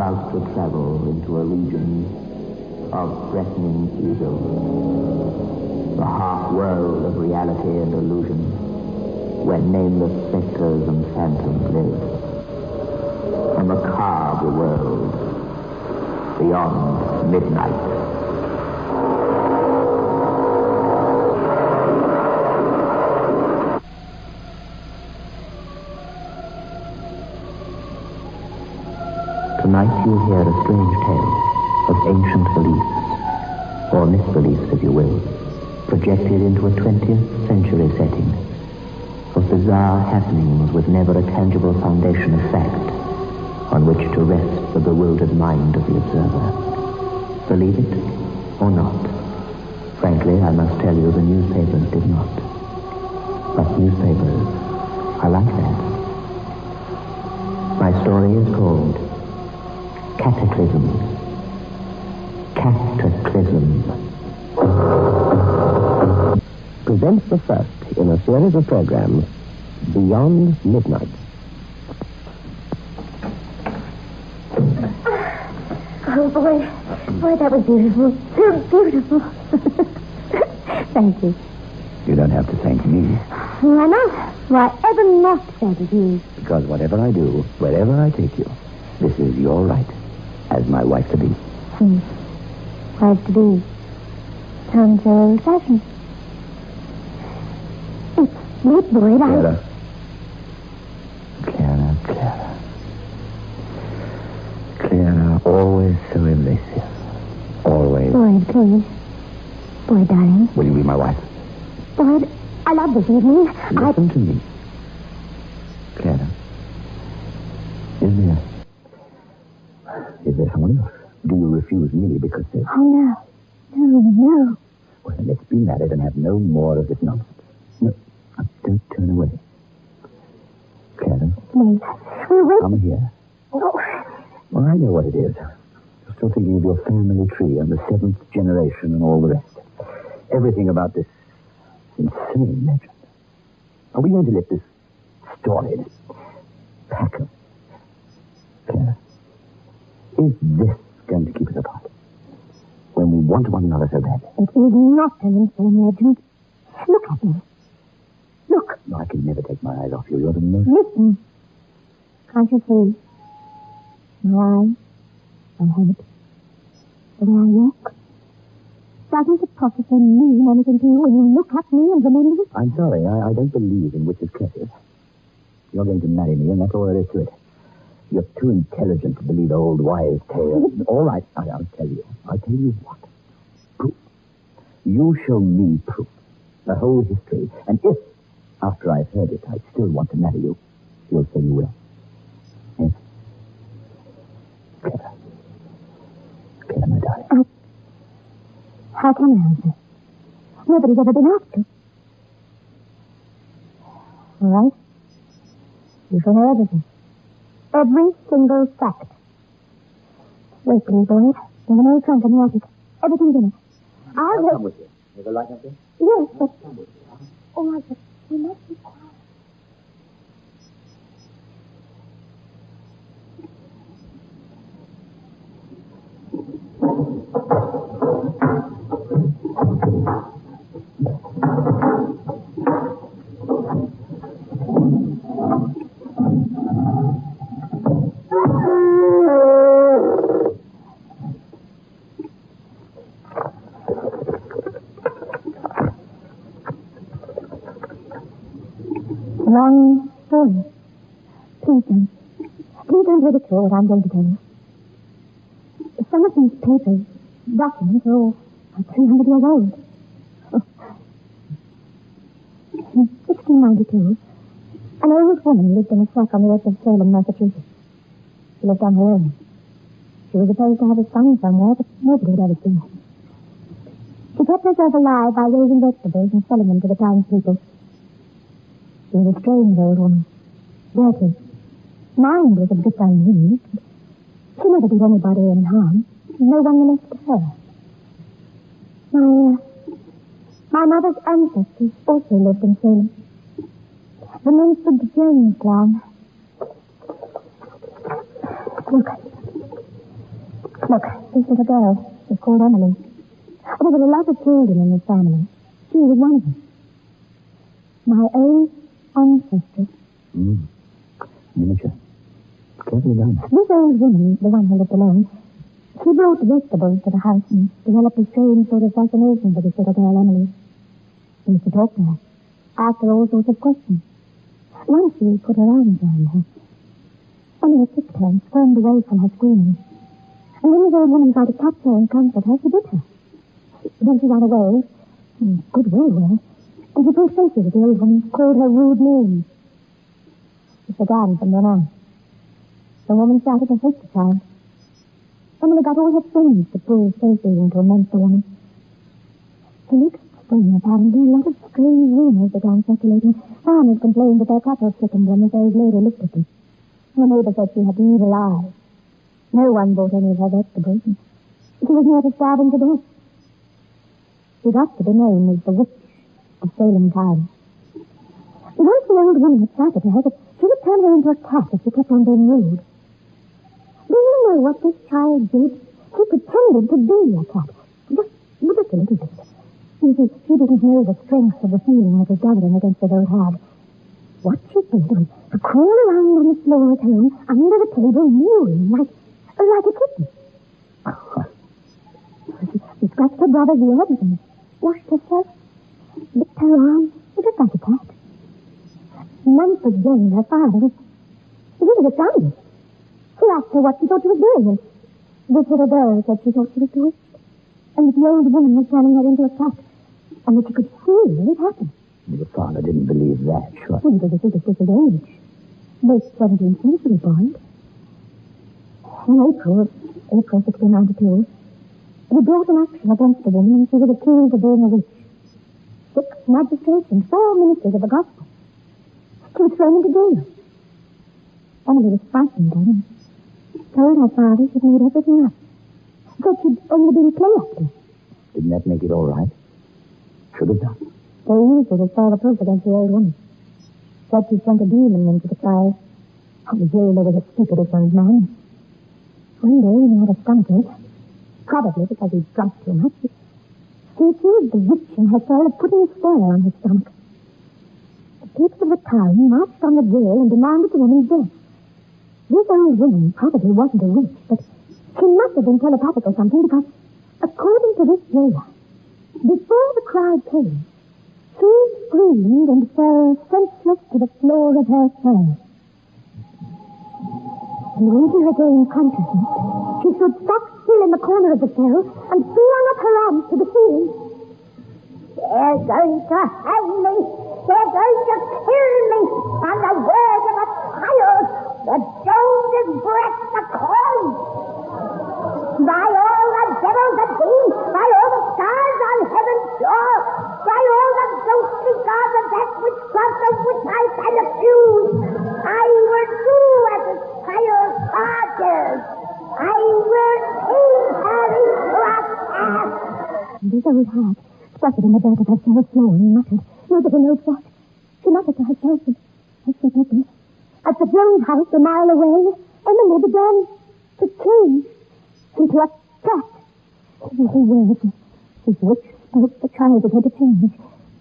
about to travel into a region of threatening evil, the half-world of reality and illusion, where nameless specters and phantoms live, a macabre world beyond midnight. Tonight you'll hear a strange tale of ancient beliefs, or misbeliefs if you will, projected into a 20th century setting, of bizarre happenings with never a tangible foundation of fact on which to rest the bewildered mind of the observer. Believe it or not? Frankly, I must tell you the newspapers did not. But newspapers are like that. My story is called Cataclysm. Cataclysm. Presents the first in a series of programs, Beyond Midnight. Oh, boy. Boy, that was beautiful. So beautiful. Thank you. You don't have to thank me, Why not? Why ever not thank you? because whatever I do, wherever I take you, this is your right as my wife-to-be. Wife-to-be. Sounds so old-fashioned. It's sweet, Boyd. Clara, always so evasive. Always. Boyd, please. Boyd, darling. Will you be my wife? Boyd, I love this evening. Listen to me. Clara, is there someone else? Do you refuse me because there's... Oh, no. No. Well, then let's be married and have no more of this nonsense. No, don't turn away. Clara. Please. Wait. Come here. Oh. Well, I know what it is. You're still thinking of your family tree and the 7th generation and all the rest. Everything about this insane legend. Are we going to let this story, this pack of... Clara, is this going to keep us apart? When we want one another so badly? It is not an insane legend. Look at me. Look. No, I can never take my eyes off you. You're the most... Listen. Can't you see? My eyes, my head, the way I walk. Doesn't the prophecy mean anything to you when you look at me and remember it? I'm sorry, I don't believe in witches' curses. You're going to marry me, and that's all there is to it. You're too intelligent to believe old wives' tales. All right, I'll tell you. I'll tell you what. Proof. You show me proof. The whole history. And if, after I've heard it, I still want to marry you, you'll say you will. Yes? Clara. Clara, my darling. How can I answer? Nobody's ever been asked to. All right. You shall know everything. Every single fact. Wait, please, Boyd. There's an old trunk in the attic. Everything's in it. I'll come with you. There's a light up there? Yes, but... All right, but we must be quiet. Long story. Please don't ridicule what I'm going to tell you. Some of these papers, documents, are all 300 years old. In 1692, an old woman lived in a shack on the edge of Salem, Massachusetts. She lived on her own. She was supposed to have a son somewhere, but nobody had ever seen her. She kept herself alive by raising vegetables and selling them to the townspeople. She was a strange old woman. Dirty. Mind was a bit unhinged. She never did anybody any harm. No one molested her. My mother's ancestors also lived in Salem. The Mansfield Jones clan. Look. this little girl was called Emily. There were a lot of children in this family. She was one of them. My own ancestor. Miniature. Cleverly done. This old woman, the one who lived alone, she brought vegetables to the house and developed a strange sort of fascination for this little girl, Emily. She used to talk to her, ask her all sorts of questions. Once she put her arms around her. Emily kicked her and squirmed away from her screaming. And when the old woman tried to catch her and comfort her, she bit her. Then she ran away, good will with her, and she pulled faces with the old woman, called her rude names. It began from then on. The woman started to hate the child. Emily got all her friends to pull faces and torment the woman. The next spring, apparently, a lot of strange rumors began circulating. Farmers complained that their cattle sickened when this old lady looked at them. Her neighbor said she had evil eyes. No one bought any of her vegetables. She was near to starving to death. She got to be known as the witch of Salem town. Once the old woman had started to her that she would turn her into a cat if she kept on being rude. Do you know what this child did? She pretended to be a cat. Just a little bit. You see, she didn't know the strength of the feeling that was gathering against the old hag. What she did was to crawl around on the floor at home, under the table, mewing like a kitten. She scratched her brother's legs and washed herself, licked her arms, just like a cat. Months again, her father was astounded. He asked her what she thought she was doing, and this little girl said she thought she was bewitched, and that the old woman was turning her into a cat, and that she could feel it happen. Your father didn't believe that, sure. Well, he was a superstitious age. Late 17th century boy. In April 1692, he brought an action against the woman, and she was accused of being a witch. 6 magistrates and 4 ministers of the gospel. She was thrown into jail. Emily was frightened then. Told her father she'd made everything up. Said she'd only been play acting. Didn't that make it all right? Should have done. They used it as far the proof against the old woman. Said she'd sent a demon into the trial. The jailer was a stupidest old man. One day when he had a stomachache, probably because he'd drunk too much, he accused the witch in her cell of putting a spell on his stomach. The people of the town marched on the jail and demanded the woman's death. This old woman probably wasn't a witch, but she must have been telepathic or something, because, according to this jailer, before the crowd came, she screamed and fell senseless to the floor of her cell. And when she regained consciousness, she stood stock still in the corner of the cell and flung up her arms to the ceiling. They're going to hang me! They're going to kill me! On the word of a child! The Joneses breath the call! By all the devils that be! By all the stars on heaven's floor! By all the ghostly gods of that witchcraft of which I can accuse! I will do as a child orders! I will take her into a cat! This old hag squatted in the bed of her cell floor and muttered, nobody knows what. She muttered to herself and said nothing. At the Jones house a mile away, Emily began to change into a cat. Every word his witch spoke, the child began to change.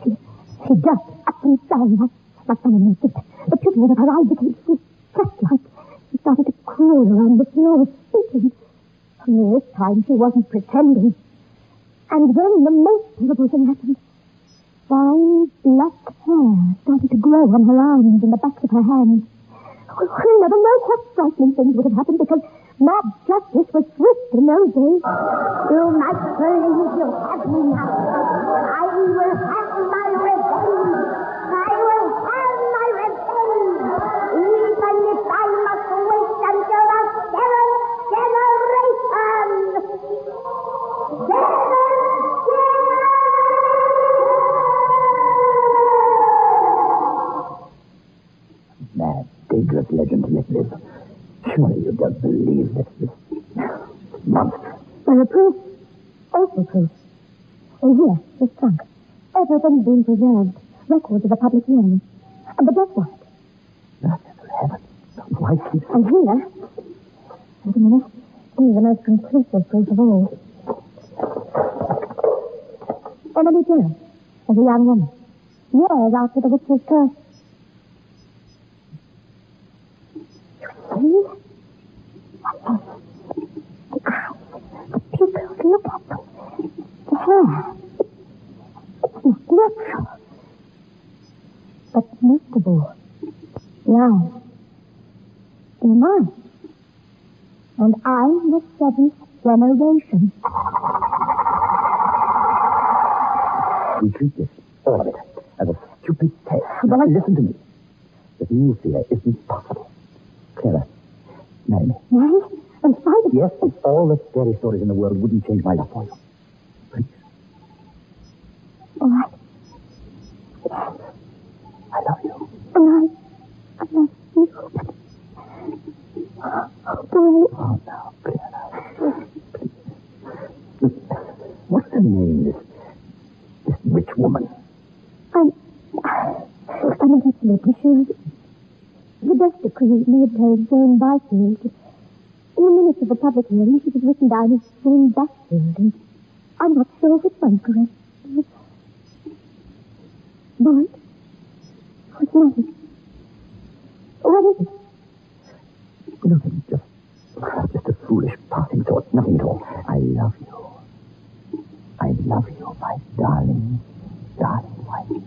She jumped up and down like someone in a fit. The pupils of her eyes became cat-like. She started to crawl around the floor, speaking. Only this time she wasn't pretending. And then the most terrible thing happened. Fine black hair started to grow on her arms and the backs of her hands. We'll never know what frightening things would have happened, because mob justice was swift in those days. You might believe you have me now. I will have my revenge. I will have my revenge. Even if I must wait until the 7th generation. 7th generation! Mad, dangerous legend let live. Surely you don't believe this monster. There are proofs. Awful proofs. And here, this trunk. Everything's been preserved. Records of the public hearing. And the death warrant. Heaven. Why keep... And here... Wait a minute. He's the most conclusive proof of all. Emily Jones, as a young woman, years after the witch's curse. You see? The eyes, the pupils, look at them. The hair. It's not natural. But most of all, the eyes. They're mine. And I'm the seventh generation. We treat this, all of it, as a stupid test. Now, listen to me. This new fear isn't possible. Clara, marry me. Marry? In spite of... Yes, if all the scary stories in the world wouldn't change my love for you. Please. All right. I love you. And I love you. Oh, boy. Oh, now, Clara. Please. What's her name, this rich woman? I'm absolutely sure. The best decree made her Jane Byfield. In the minutes of the public hearing, she was written down as Jane Byfield, and I'm not sure which one's correct. Boyd? What's the matter? What is it? Nothing, just a foolish passing thought. Nothing at all. I love you. I love you, my darling, darling wife.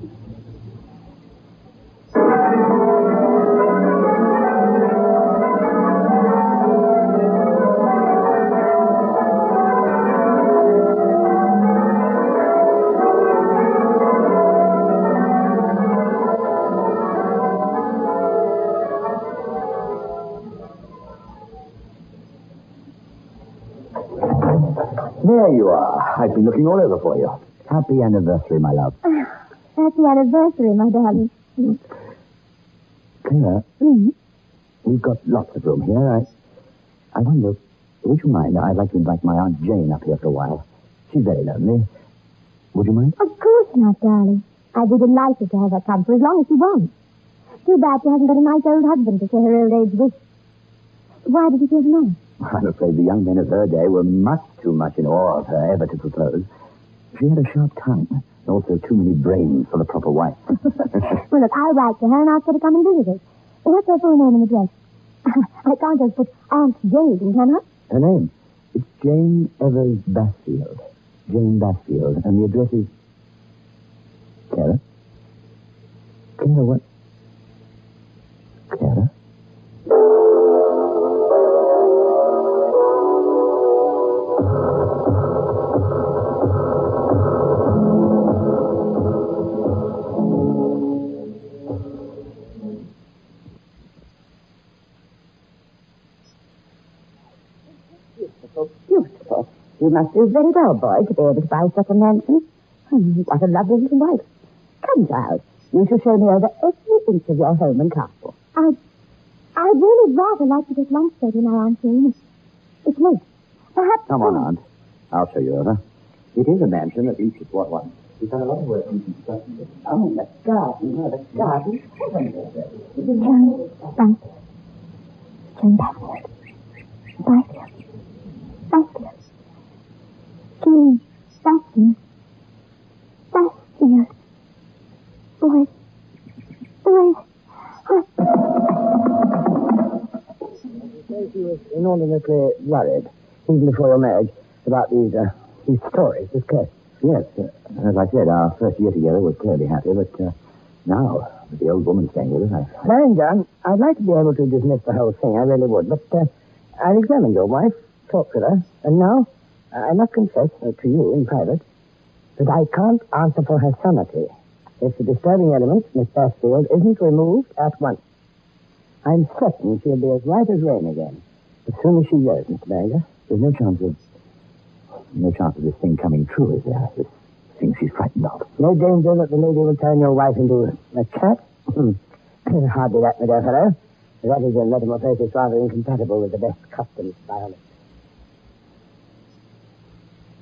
There you are. I've been looking all over for you. Happy anniversary, my love. Happy anniversary, my darling. Clara, we've got lots of room here. I wonder, would you mind? I'd like to invite my Aunt Jane up here for a while. She's very lonely. Would you mind? Of course not, darling. I'd be delighted to have her come for as long as she wants. Too bad she hasn't got a nice old husband to share her old age with. Why did you choose her? I'm afraid the young men of her day were much too much in awe of her ever to propose. She had a sharp tongue, and also too many brains for the proper wife. Well, look, I'll write to her and ask her to come and visit us. What's her full name and address? I can't just put Aunt Jane, can I? Her name? It's Jane Evers Basfield. Jane Basfield. And the address is... Clara? Clara, what? Clara? Beautiful. You must do very well, boy, to be able to buy such a mansion. What a lovely little wife. Come, child. You shall show me over every inch of your home and castle. I'd really rather like to get lunch ready now, Aunt Jane. It's late. Perhaps... Come on, Aunt. I'll show you over. It is a mansion, at least it's what one. We've done a lot of work in construction. Oh, the garden. Oh, the garden. Jane Byfield. Jane Byfield. Byfield. Byfield. Jane Byfield. Byfield. Boy. She was inordinately worried, even before your marriage, about these stories, this case. Yes, as I said, our first year together was clearly happy, but now, with the old woman staying with us, Darling John, I'd like to be able to dismiss the whole thing, I really would, but I've examined your wife, talked with her, and now I must confess to you in private that I can't answer for her sanity if the disturbing element, Miss Basfield, isn't removed at once. I'm certain she'll be as right as rain again, as soon as she goes, Mr. Banger. there's no chance of this thing coming true, is there? This thing she's frightened of. No danger that the lady will turn your wife into a cat? Hardly that, my dear fellow. That is a metamorphosis rather incompatible with the best customs of biology.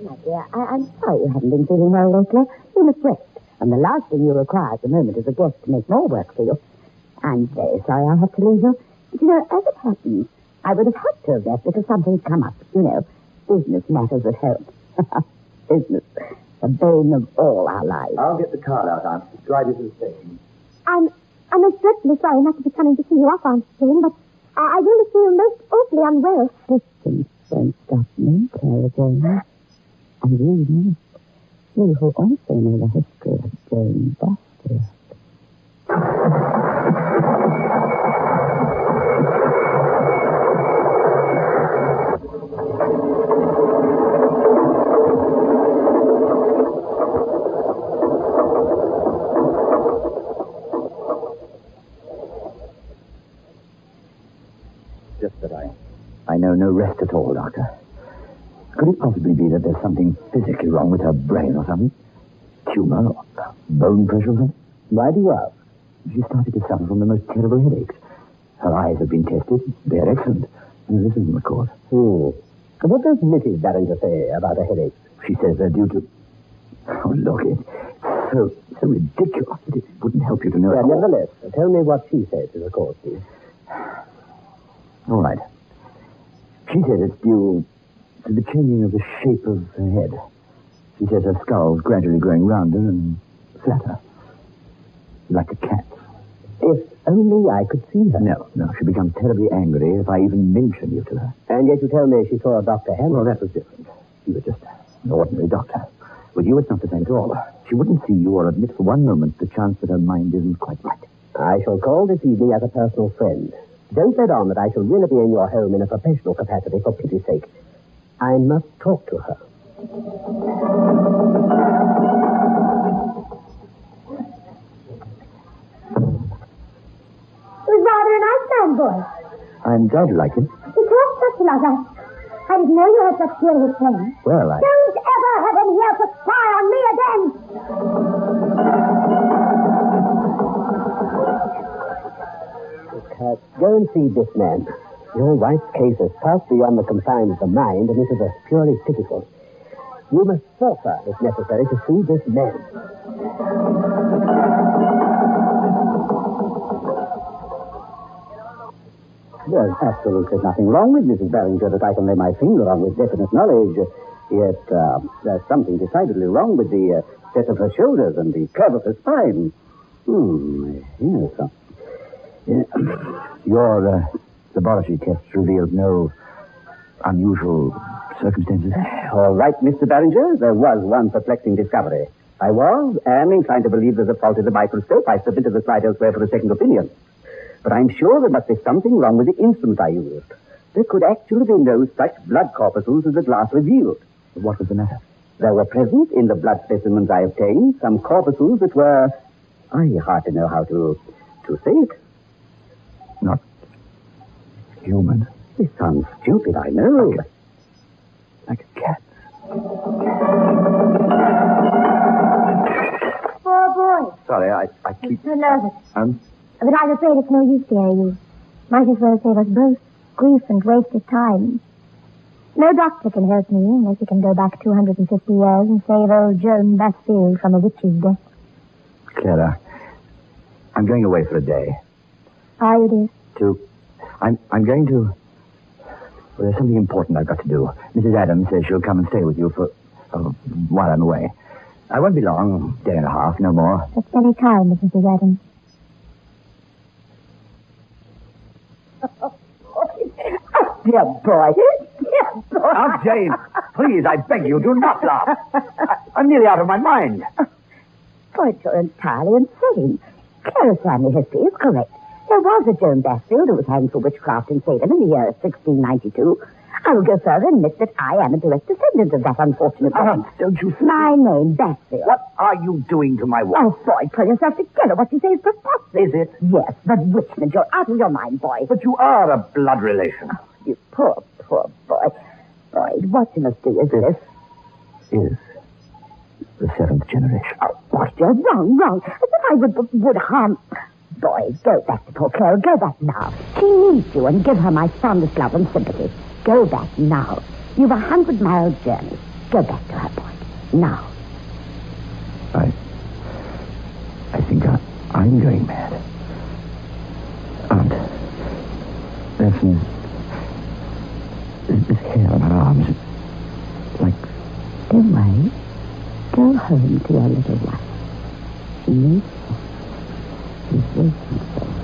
My dear, I'm sorry you haven't been feeling well lately. You must rest. And the last thing you require at the moment is a guest to make more work for you. I'm very sorry I have to leave you. But, you know, as it happens, I would have had to have left because something's come up. You know, business matters at home. Business, the bane of all our lives. I'll get the card out, Aunt. Drive you to the station. I'm most dreadfully sorry not to be coming to see you off, Aunt Jane, but I really feel most awfully unwell. Distance won't stop me, Clara Jane. And you know, you who also know the history of Jane Bassfield. Just that I know no rest at all, Doctor. Could it possibly be that there's something physically wrong with her brain or something? Tumor or bone pressure or something? Why do you ask? She started to suffer from the most terrible headaches. Her eyes have been tested. They're excellent. And this isn't the cause. What does Mrs. Barringer say about a headache? She says they're due to... Oh, look, it's so ridiculous that it wouldn't help you to know it. Nevertheless, tell me what she says is the cause, please. All right. She says it's due to the changing of the shape of her head. She says her skull's gradually growing rounder and flatter. Like a cat's. If only I could see her. No. She becomes terribly angry if I even mention you to her. And yet you tell me she saw Dr. Hammond. Well, that was different. You were just an ordinary doctor. With you, it's not the same at all. She wouldn't see you or admit for one moment the chance that her mind isn't quite right. I shall call this evening as a personal friend. Don't let on that I shall really be in your home in a professional capacity, for pity's sake. I must talk to her. He was rather a nice man, boy. I'm glad you like him. He talked such a lot. I didn't know you had such curious friends. Well, Don't ever have him here to spy on me again! Go and see this man. Your wife's case has passed beyond the confines of the mind, and this is a purely pitiful. You must force her, if necessary, to see this man. There's absolutely nothing wrong with Mrs. Barringer that I can lay my finger on with definite knowledge. Yet, there's something decidedly wrong with the set of her shoulders and the curve of her spine. Yes. Your laboratory tests revealed no unusual circumstances. All right, Mr. Barringer, there was one perplexing discovery. I am inclined to believe there's a fault in the microscope. I submitted the slide elsewhere for a second opinion. But I'm sure there must be something wrong with the instrument I used. There could actually be no such blood corpuscles as the glass revealed. What was the matter? There were present in the blood specimens I obtained some corpuscles that were... I hardly know how to say it. Not human. This sounds stupid, I know. Like a cat. Poor boy. Sorry, I keep... So nervous. But I'm afraid it's no use, dear. You might as well save us both grief and wasted time. No doctor can help me unless he can go back 250 years and save old Joan Bassfield from a witch's death. Clara, I'm going away for a day. Are you, dear? I'm going to... Well, there's something important I've got to do. Mrs. Adams says she'll come and stay with you for... while I'm away. I won't be long, day and a half, no more. That's very kind of Mrs. Adams. Dear boy. Dear boy. Aunt Jane, please, I beg you, do not laugh. I'm nearly out of my mind. Boy, you're entirely insane. Clara's family history is correct. There was a Joan Bassfield who was hanged for witchcraft in Salem in the year 1692. I will go further and admit that I am a direct descendant of that unfortunate woman. Don't you... My name, Bassfield. What are you doing to my wife? Oh, boy, pull yourself together. What you say is preposterous. Is it? Yes, bewitchment. You're out of your mind, boy. But you are a blood relation. Oh, you poor boy. Boyd, what you must do is this. Is the seventh generation. Oh, boy, you're wrong. As if I would harm... Boy, go back to poor Clara. Go back now. She needs you, and give her my fondest love and sympathy. Go back now. You've 100-mile journey. Go back to her, Boyd. Now. I think I'm going mad. Aunt, arms. Like... Don't worry. Go home to your little wife. She needs you. She's waiting for you.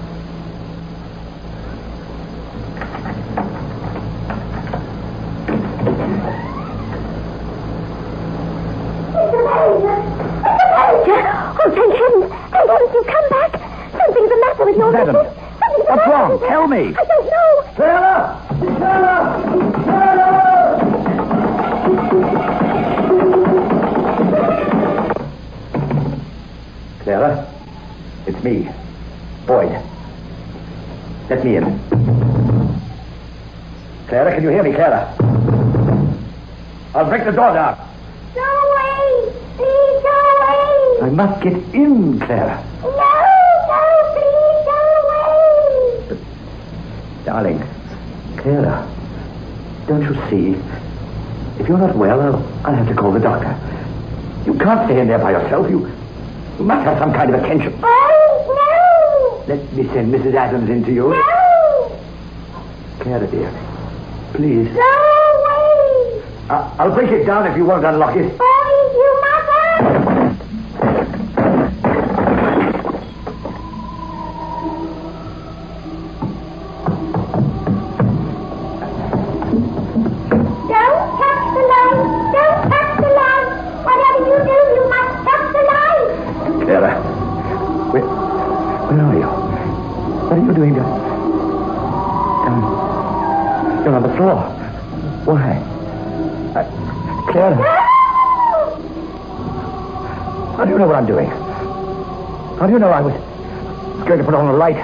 Oh, thank heavens! Thank heavens you've come back! Something's the matter with your Madam, missus. Something's the what's matter wrong? with her. Tell me. I don't know. Clara! Clara, it's me, Boyd. Let me in. Clara, can you hear me, Clara? I'll break the door down. Go away! Please go away! I must get in, Clara. No, please go away! Darling, Clara, don't you see? If you're not well, I'll have to call the doctor. You can't stay in there by yourself. You must have some kind of attention. Oh, no! Let me send Mrs. Adams in to you. No! Clara, dear, please. Go away! I'll break it down if you won't unlock it. Boys, you mustn't! Don't touch the light! Don't touch the light! Whatever you do, you must touch the light! Clara, where are you? What are you doing down? You're on the floor. Why? Clara. No! How do you know what I'm doing? How do you know I was going to put on a light?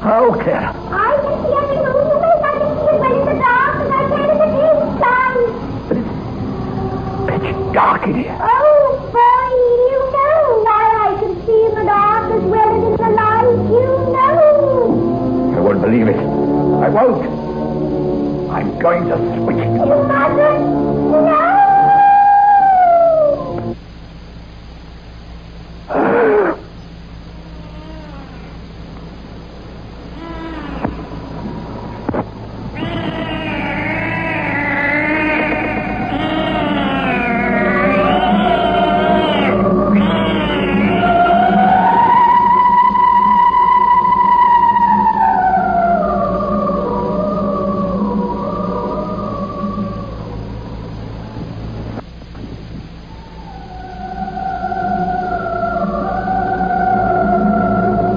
How, Clara? I can see every movement. I can see it when in the dark, and I can in the daytime. But it's pitch dark in here. Oh, boy, you know why I can see in the dark as well as in the light. You know. I won't believe it. I won't. I'm going to switch. You mustn't. No!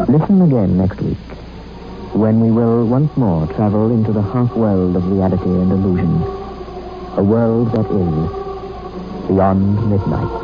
Listen again next week, when we will once more travel into the half-world of reality and illusion, a world that is beyond midnight.